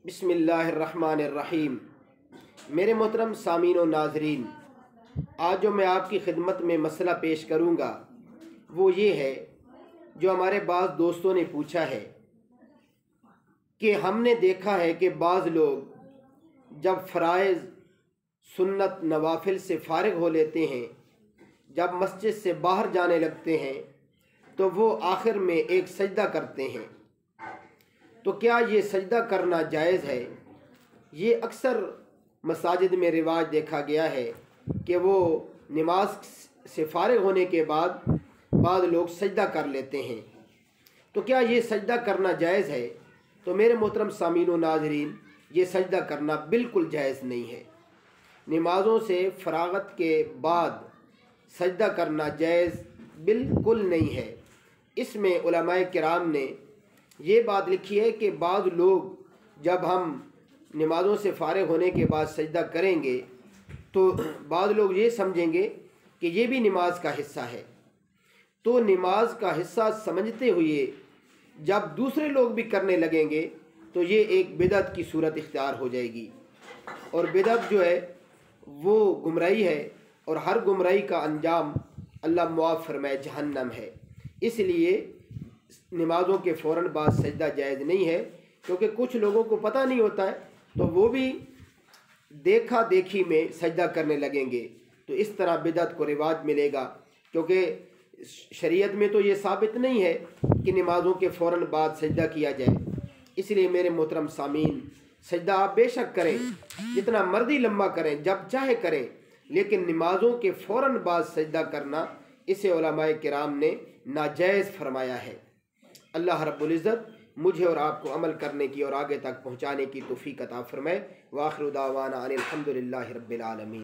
बिस्मिल्लाहिर्रहमानिर्रहीम। मेरे मोहतरम सामीन व नाजरीन, आज जो मैं आपकी खिदमत में मसला पेश करूँगा वो ये है, जो हमारे बाज़ दोस्तों ने पूछा है कि हमने देखा है कि बाज़ लोग जब फ़राइज़ सुन्नत नवाफिल से फ़ारिग हो लेते हैं, जब मस्जिद से बाहर जाने लगते हैं तो वो आखिर में एक सजदा करते हैं। तो क्या ये सजदा करना जायज़ है? ये अक्सर मसाजिद में रिवाज देखा गया है कि वो नमाज से फ़ारिग होने के बाद लोग सजदा कर लेते हैं। तो क्या ये सजदा करना जायज़ है? तो मेरे मोहतरम सामीन व नाज़रीन, ये सजदा करना बिल्कुल जायज़ नहीं है। नमाज़ों से फ़रागत के बाद सजदा करना जायज़ बिल्कुल नहीं है। इसमें उलमाए किराम ने ये बात लिखी है कि बाद लोग जब हम नमाज़ों से फ़ारिग होने के बाद सजदा करेंगे तो बाद लोग ये समझेंगे कि ये भी नमाज का हिस्सा है। तो नमाज का हिस्सा समझते हुए जब दूसरे लोग भी करने लगेंगे तो ये एक बिदअत की सूरत इख्तियार हो जाएगी, और बिदअत जो है वो गुमराही है, और हर गुमराही का अंजाम अल्लाह मुआफ़ फरमाए जहन्नम है। इसलिए नमाज़ों के फ़ौरन बाद सजदा जायज़ नहीं है, क्योंकि कुछ लोगों को पता नहीं होता है तो वो भी देखा देखी में सजदा करने लगेंगे, तो इस तरह बिदअत को रिवाज मिलेगा। क्योंकि शरीयत में तो ये साबित नहीं है कि नमाज़ों के फ़ौरन बाद सजदा किया जाए। इसलिए मेरे मोहतरम सामीन, सजदा आप बेशक करें, जितना मर्जी लम्बा करें, जब चाहे करें, लेकिन नमाज़ों के फ़ौरन बाद सजदा करना इसे उलमाए किराम ने नाजायज़ फरमाया है। अल्लाह रब्बुल इज़्ज़त मुझे और आपको अमल करने की और आगे तक पहुँचाने की तौफ़ीक़ अता फ़रमाए। व आख़िरु दावाना अनिल हम्दुलिल्लाहि रब्बिल आलमीन।